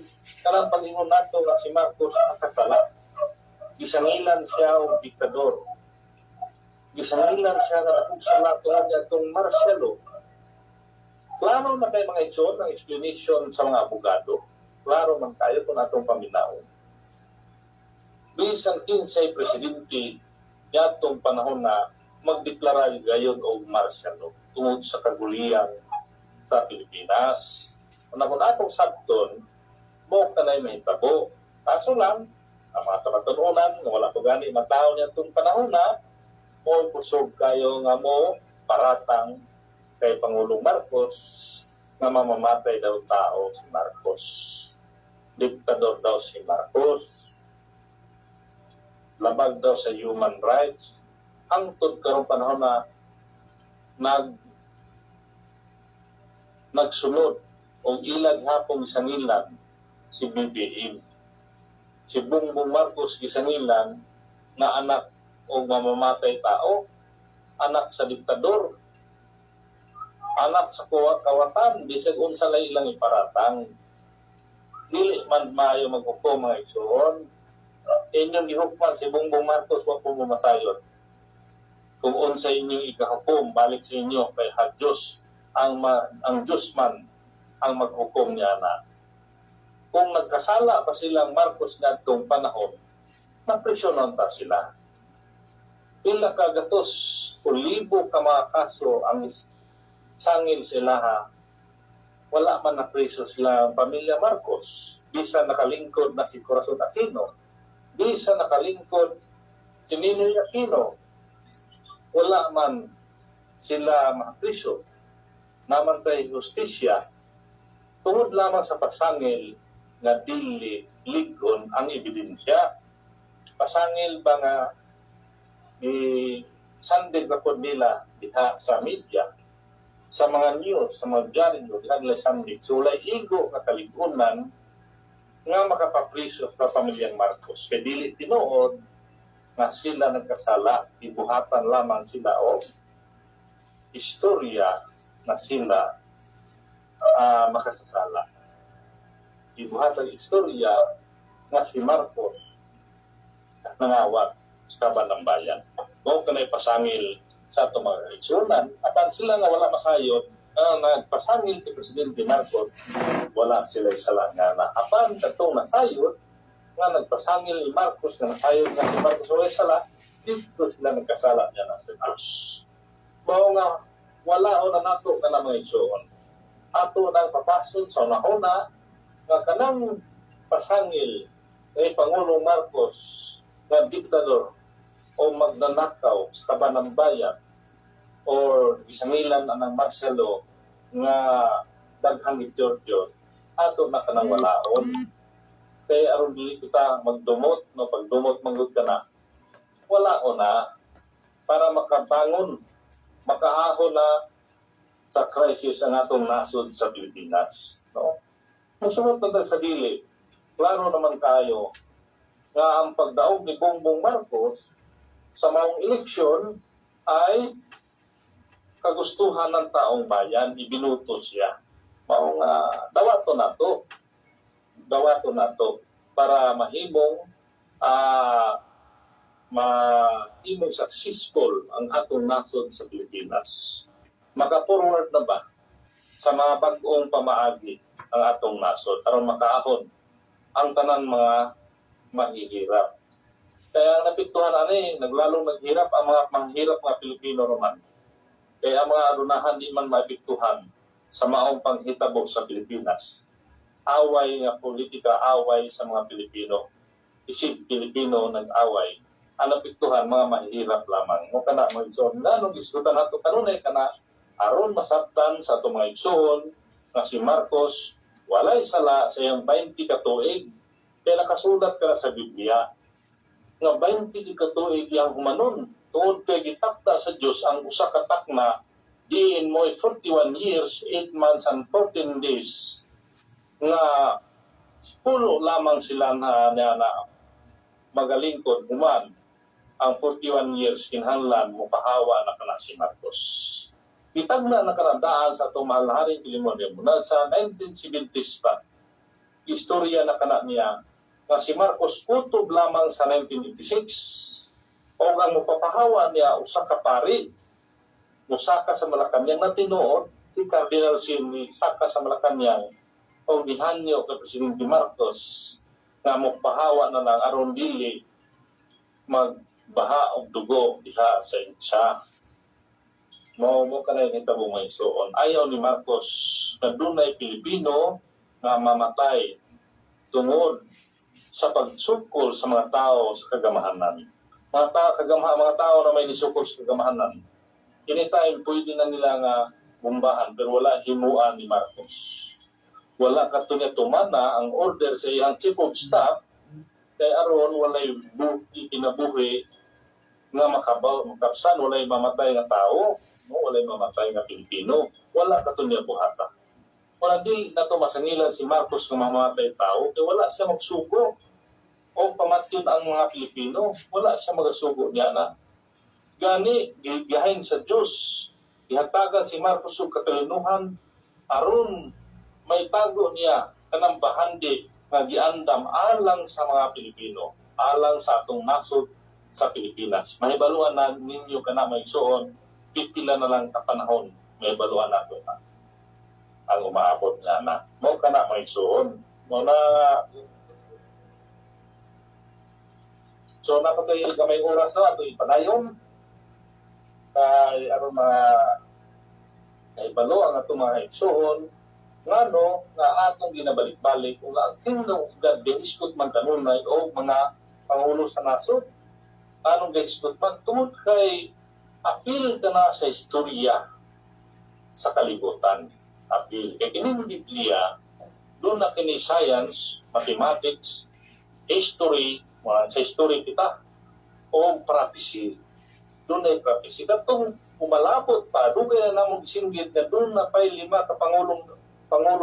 [SPEAKER 2] karang palingon nato nga si Marcos nakasala. Gisangilan siya og diktador. Gisangilan siya nga nakugsala tungod atong martial law. Klaro na kay mga igsoon ang explanation sa mga abogado. Klaro man tayo kung atong paminaon. Bisan 15 presidente yatong panahon na magdeklara gayon og martial law tungod sa kaguliyang sa Pilipinas. Kung atong sabton, mo kanay mahitabo. Kaso lang, ang mga kamatununan, nga wala ko gani matao niya itong panahon na, o pusog kayo nga mo, paratang kay Pangulong Marcos, nga mamamatay daw tao si Marcos. Diktador daw si Marcos. Labag daw sa human rights. Hangtod karong panahon na nagsunod o ilag hapong gisangilan si BBM. Si Bongbong Marcos gisangilan na anak o mamamatay tao, anak sa diktador, anak sa kawatan, bisag unsa lay ilang iparatang. Dili man maayo maghukom mga igsoon. Inyong gihukman si Bongbong Marcos wa po mamasayot. Kung unsa inyong ikahukom, balik sa inyo kay Diyos ang Diyos man ang maghukom niya na. kung nagkasala pa silang Marcos na itong panahon, napresyonan pa sila. Pila ka gatos o libo ka mga kaso ang sangil sila ha. Wala man na preso sila ang pamilya Marcos. Bisa nakalingkod na si Corazon Aquino. Bisa nakalingkod si Ninoy Aquino. Wala man sila mapreso. Naman kay justisya. Tungod lamang sa pasangil na dili ligon ang ebidensya. Pasangil ba nga sandig na po nila diha sa media, sa mga news, sa mga dyaryo, diha nila sandig. So, walay igo na kaligunan nga makapapriso sa pamilyang Marcos. Kaya dili tinuod na sila nagkasala, ibuhatan lamang sila o istorya na sila makasasala. Ibuhatan istorya na si Marcos nangawat sa kaban ng bayan. O kanay pasangil sa itong mga eleksyonan. Apan sila nga wala masayod, nagpasangil kay Presidente Marcos, wala sila isala nga na. Apan katong nasayod, nga nagpasangil ni Marcos, na nasayod nga si Marcos wala isala, dito sila nagkasala niya na sa Diyos. Bao nga, wala o na nato ka na mga igsoon. Ato nang papasun sa unahuna, nga kanang pasangil kay Pangulong Marcos, na diktador o magnanakaw sa kaban ng bayan o isangilan anang Marcelo nga daghang Giorgio ato na kanang walaon. Kaya aron dili kita magdumot no pagdumot manggod ka na walaon na para makabangon makaahon na sa crisis ang atong nasod sa Pilipinas, no? Musunod na sa dili klaro naman kayo nga ang pagdaog ni Bongbong Marcos sa maong eleksyon ay kagustuhan ng taong bayan, ibinuto siya. Maong dawato na to para mahimong successful ang atong nasod sa Pilipinas. Maka-forward na ba sa mga bag-ong pamaagi ang atong nasod aron makaahon ang tanan mga mahihirap. Kaya napiktuhan naglalong naghirap ang mga manghirap mga Pilipino naman. Kaya ang mga arunahan di man maipiktuhan sa maong panghitabo sa Pilipinas. Away nga politika, away sa mga Pilipino. Isig Pilipino nag-away. Ang napiktuhan mga mahihirap lamang. Mo kana mo igsoon nganong isgutan nato kanunay kana aron masabtan sa ato mga igsoon nga si Marcos walay sala sa iyang 20 ka tuig. Kaya nakasulat ka sa Biblia nga 20 ka tuig yang humanon tungod kay gitakda sa Dios ang usa ka takna diin mo 41 years, 8 months and 14 days nga pulo lamang sila na magalingkod human ang 41 years kinahanglan mo pahawa na kana si Marcos. Itagna na karadaan sa itong mahal na haring Pilimonyo muna sa 1970s pa. Istorya na kana niya nga si Marcos kutob lamang sa 1986 o ang mapapahawa niya usa ka pari musaka sa Malacañang na tinuod si Cardinal Sini saka sa Malacañang o gihanyo kay Presidente Marcos nga mapapahawa na ng aron dili magbaha og dugo diha sa insa. Mo kanay hitabo mo igsoon ayaw ni Marcos na dunay Pilipino nga mamatay tungod sa pagsukol sa mga tao sa kagamahanan. Mga tao na may nisukol sa kagamahanan. Anytime pwede na nila nga bumbahan pero wala himuan ni Marcos. Wala katunya tumana ang order sa iyang chief of staff kay aron walay kinabuhi nga makapsan walay mamatay nga tao, walay mamatay nga Pilipino. Wala katunya buhata. Wala di na to masangilan si Marcos nga mamatay tao kay wala siya magsugo o pamatyon ang mga Pilipino, wala siya magasugo niya na. Gani, gihain sa Diyos, ihatagan si Marcos og katalinuhan, aron may tago niya kanang bahandi nga giandam alang sa mga Pilipino, alang sa atong nasod sa Pilipinas. Mahibaluan na ninyo kana maigsoon, pipila na lang kapanahon, mahibaluan nato na ang umaabot nga na. Mo kana maigsoon, Muna, so na ito gamay oras na, ito ipadayon. Kay ano ibalo ang ato mga igsoon, nga no, nga atong ginabalik-balik, kung ang kingdom of God, gihiskot man kanunay, o mga pangulo sa nasod, anong gihiskot man, tungod kay apil ka na sa istorya sa kalibutan. Apil. Kaya kining Biblia, doon na kini science, mathematics, history, sa history kita, o prophecy. Doon na yung prophecy. Katong umalapot pa, doon kaya namang singgit na doon na pa'y 5 ka pangulo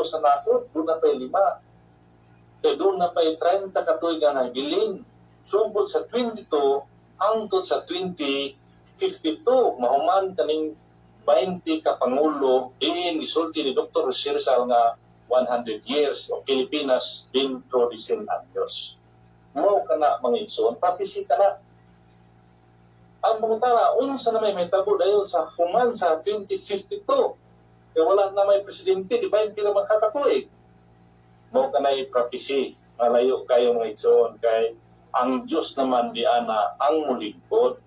[SPEAKER 2] sa nasod, doon na pa'y 5. Kaya doon na pa'y 30 katuig na giling. Sumbot sa 22, hangtod sa 2052, mahuman kaning 20 ka pangulo, isulti ni Dr. Rizal nga 100 years o Pilipinas dentro de 100 años. Mo ka na mga igsoon, prophecy ka na. Ang pangutara, unsa na may tabo dayon sa human sa 2052. Kaya wala na may presidente, di ba hindi naman kakatuig? Mo ka na i-prophecy, malayo kayo mga igsoon, kay ang Diyos naman di ana ang mulingkod.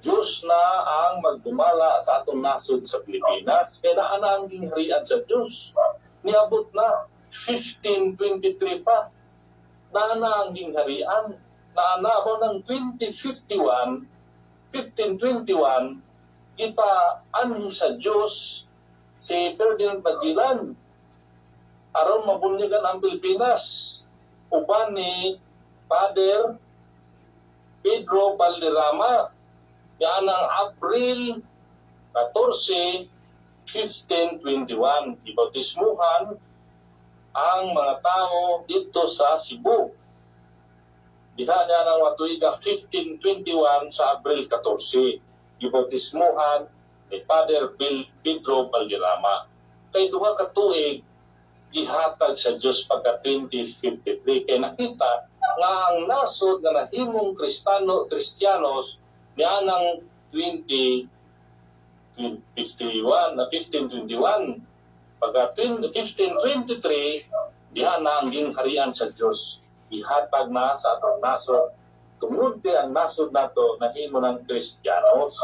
[SPEAKER 2] Diyos na ang magdumala sa atong nasod sa Pilipinas, kaya naana ang gingharian sa Diyos. Niabot na 1523 pa. Naana ang gingharian. Naana mo ng 1521, ipa-anhi sa Diyos si Ferdinand Magellan. Aron mabunyagan ang Pilipinas. Uban ni Father Pedro Valderrama. Yan ang April 14, 1521. Ibautismuhan ang mga tao dito sa Cebu. Diha niya ng matuiga 1521 sa April 14. Ibautismuhan ni Father Pedro Valderrama. Kay duha ka tuig ihatag sa Diyos pagka 2053. Kaya nakita nga ang nasod nga nahimong Kristiyanos niya ng 1521. Pagka 1523, diha na ang gingharian sa Diyos. Ihatag na sa atong nasod. Tungod kay ang nasod nato nahimo ng Kristiyanos.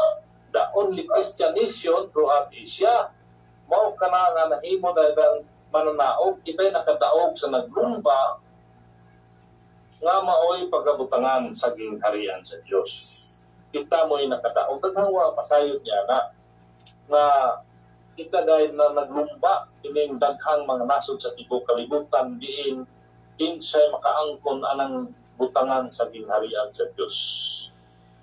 [SPEAKER 2] The only Christian nation throughout Asia. Mao ka na nga nahimo dahil mananaog. Ita'y nakadaog sa naglumba nga maoy pagabutangan sa gingharian sa Diyos. Kita mo'y nakadaog. Taghawa pasayot niya na kita dahil na naglumba ining daghang mga nasod sa tibok kalibutan diin insay makaangkon anang butangan sa gingharian sa Diyos.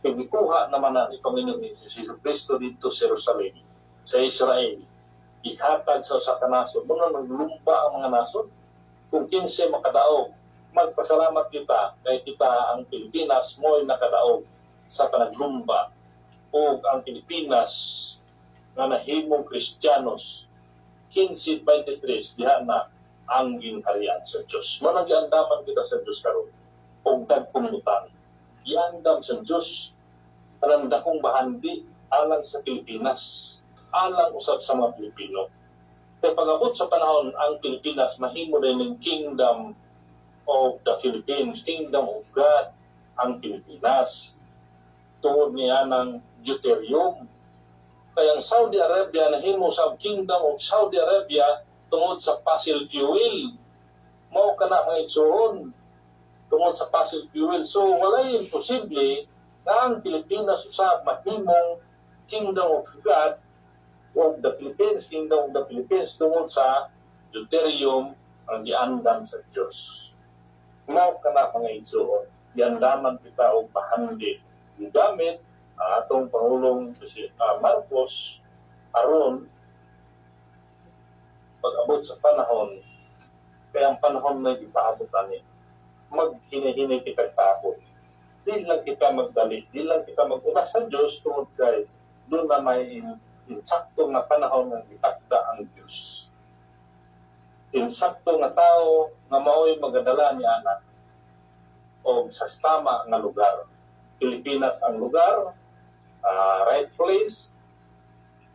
[SPEAKER 2] Pagikuha naman na ni Panginoon Jesus Cristo dito sa Jerusalem, sa Israel, ihatag sa kanasod. Muna naglumba ang mga nasod, kung kinsay makadaog, magpasalamat kita kay kita ang Pilipinas mo'y nakadaog sa panaglumba o ang Pilipinas na nahimong Kristiyanos 1523 diha na ang gingharian sa Diyos. Managiandaman kita sa Diyos karon og dagkong utang. Iandam sa Diyos alang dakong bahandi alang sa Pilipinas, alang usab sa mga Pilipino. Kaya pag-abot sa panahon ang Pilipinas mahimo din ng Kingdom of the Philippines, Kingdom of God ang Pilipinas. Tungod niya ng deuterium. Kaya ang Saudi Arabia nahimo sa Kingdom of Saudi Arabia tungod sa fossil fuel. Mao ka na mga igsoon tungod sa fossil fuel. So walay imposible na ang Pilipinas usab mahimong Kingdom of God o the Philippines, Kingdom of the Philippines tungod sa deuterium ang giandam sa Diyos. Mao ka na mga igsoon. Giandaman kita og pahandi gamit atong Pangulong Marcos aron pag-abot sa panahon, kaya ang panahon na ipaabot ani, maghini-hini kita tapos. Di lang kita magdali, di lang kita mag-una sa Diyos tungod kay doon na may insaktong na panahon na itakda ang Diyos. Insaktong na tao na mao'y magadala ni anak o sa tama nga lugar. Pilipinas ang lugar, right place,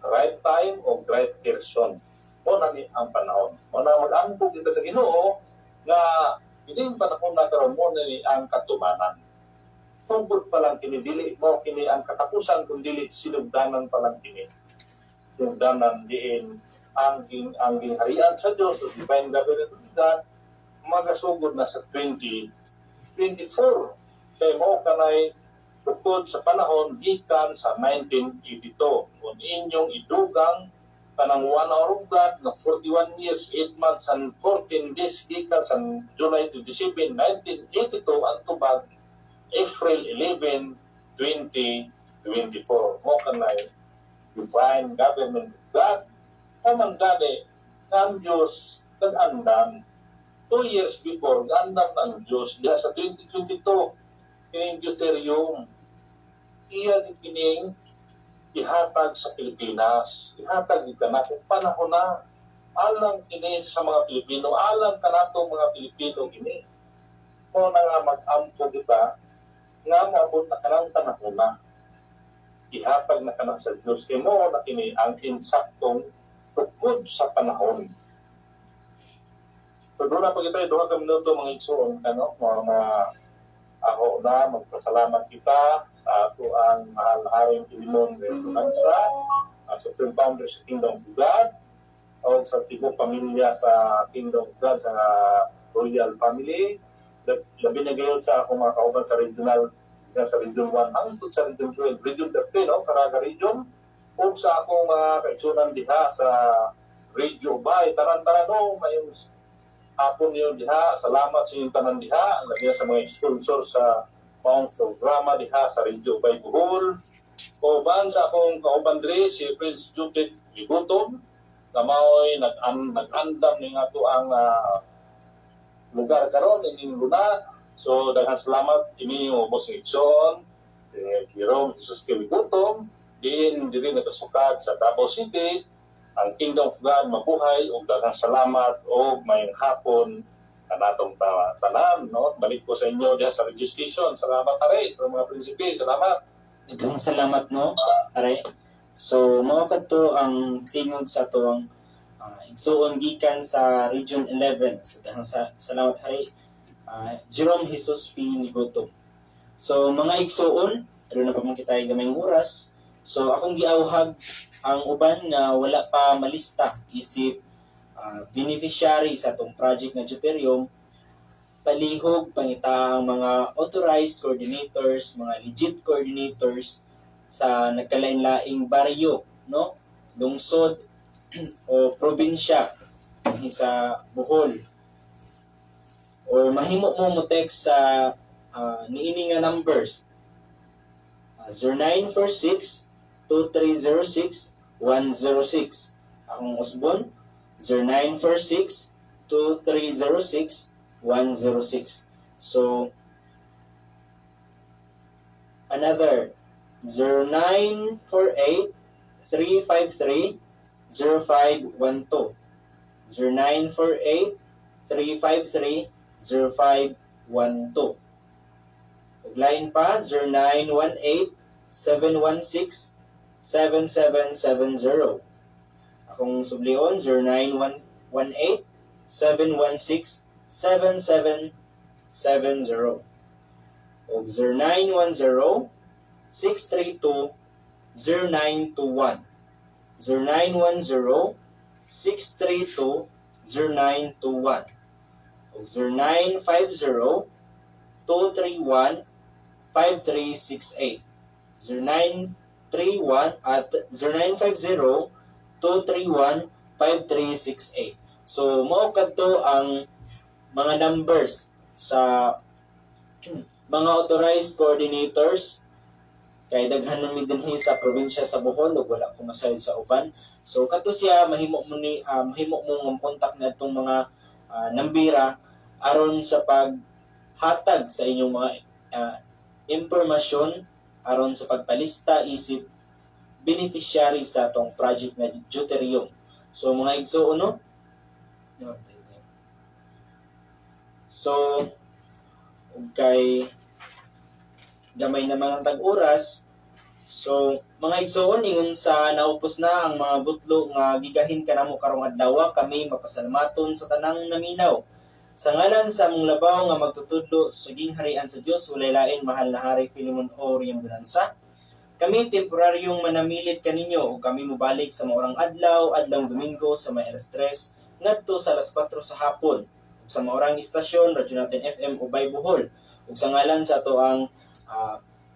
[SPEAKER 2] right time, o right person. O na ni ang panahon. O na mag-angkog kita sa Ginoo, nga ining panahon na karon mo ni ang katumanan. Sugod pa lang kini dili mo kini ang katapusan kun dili sinugdanan pa lang kini. Sinugdanan diin ang gingharian sa Dios o divine government of God magasugod na sa 2024. Kay mo kanay sukod sa panahon gikan sa 1982 kung inyong idugang kanang 1 hour of God na 41 years, 8 months and 14 days gikan sa July 27, 1982 ang tubag April 11, 2024. Mo kanay divine government of God kamang gani ng Diyos nag-andam 2 years before nag-andam ng Diyos diha sa 2022 kining deuterium iya kining ihatag sa Pilipinas, ihatag ito na kung panahon na alang kini sa mga Pilipino, alang ka na mga Pilipino kini. Kung na nga mag-ampo kita, nga maabot na kanang panahon na, ihatag na kanang sa Diyos, kaya mo na kini ang insaktong tukod sa panahon. So doon na pag ito, 2 minuto mga igsoon, mga ako na magpasalamat kita sa ato ang mahal-haring Pilimon Renunansa, Supreme Founder sa Kingdom of God, o sa tibok pamilya sa Kingdom of God, sa Royal Family. Labi na gayon sa akong mga kauban sa regional, sa Region 1, hangtod sa Region 12, Region 13, Caraga Region, o sa akong mga kaigsunan diha sa Radio Bay, tanan-tanan, mayong hapon yun diha, salamat sa inyong tanan diha, lagi sa mga sponsor sa mga programa diha sa Radio Bay Bohol. Kauban sa akong kauban diri si Prince Judith Ligutom, na mao'y nag-andam ni nga to ang lugar karon ining luna. So daghang salamat ini mo boss Nixon, si Jerome Jesus Ligutom, din diri nagasukat sa Davao City. Ang Kingdom of God mabuhay ug daghang salamat ug mayong hapon kanatong tanan, no? Balik ko sa inyo diha sa registration. Salamat aray sa mga prinsipe, salamat.
[SPEAKER 1] Daghang salamat no, aray. So mao kadto ang tingog sa tuwang igsuon gikan sa Region 11. So daghang salamat aray. Jerome Jesus P. Ligutom. So mga igsuon, pero na pa man kita gamayng oras. So akong giawhag ang uban nga wala pa malista isip beneficiary sa itong project ng deuterium, palihog pangita ang mga authorized coordinators, mga legit coordinators sa nagkalain-laing baryo, no? Lungsod o probinsya sa Bohol. Or mahimo mo text sa niini nga numbers 0946 2306 106. Akong usbon 0946-2306-106. So, another 0948-353-0512. 0948-353-0512. Line pa 0918-716-7770. Akong sublion 0918-716-7770 o 0910-632-0921 0910-632-0921 o 0950-231-5368 0931 at 0950-231-5368. So, mao kadto ang mga numbers sa mga authorized coordinators kay daghan man mi dinhi sa probinsya sa Bohol ug wala ko masayod sa uban. So kadto siya mahimo mo kontak ngadtong mga nambira aron sa paghatag sa inyong mga impormasyon aron sa pagpalista isip beneficiary sa atong project na deuterium. So mga igsoon no. So kay gamay na mga tag-oras. So mga igsoon ingon sa naupos na ang mga butlo nga gigahin kanamo karong adlaw, kami mapasalamaton sa tanang naminaw Sa ngalan sa among labaw nga magtutudlo sa gingharian sa Dios, walay lain mahal na Hari Filemon O. Riambonanza. Kami temporaryong manamilit kaninyo o kami mobalik sa maurang adlaw, adlawng Domingo sa may alas 3 ngadto sa alas 4 sa hapon. Ug sa maurang istasyon Radyo Natin FM Ubay Bohol. Ug sa ngalan sa ato ang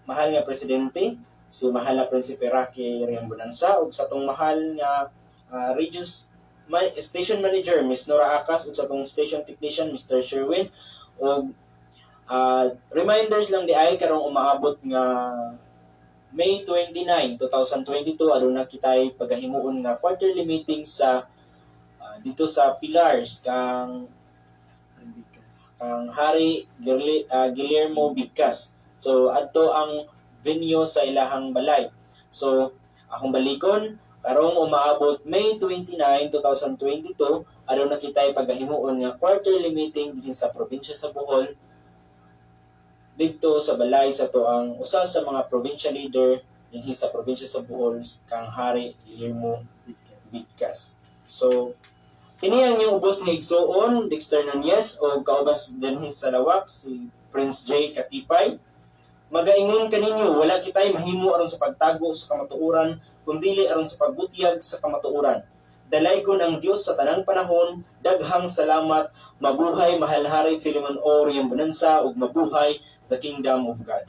[SPEAKER 1] mahal nga presidente, si mahal na Prinsipe Rocky Riambonanza, ug sa atong mahal nga station manager Miss Nora Acas, ug sa atong station technician Mr. Sherwin. Ug reminders lang di ay karong umaabot nga May 29, 2022 aduna kitay pagahimuon nga quarterly meeting sa dito sa Pillars kang Hari Guillermo Bicas. So adto ang venue sa ilahang balay. So akong balikon karong umaabot May 29, 2022 aduna kitay pagahimuon nga quarterly meeting dinhi sa probinsya sa Bohol dito sa balay sa to ang usa sa mga provincial leader dinhi sa probinsya sa Bohol kang Hari Guillermo Bicas. So kini ang inyong ubos nga igsuon Dexter Nunez o kauban dinhi sa Lawak si Prince J. Katipay. Magaingon kaninyo wala kitay mahimo aron sa pagtago sa kamatuoran kundi aron sa pagbutyag sa kamatuoran. Dalaygon ang Dios sa tanang panahon. Daghang salamat. Mabuhay mahal na Hari Filemon O. Riambonanza ug mabuhay the Kingdom of God.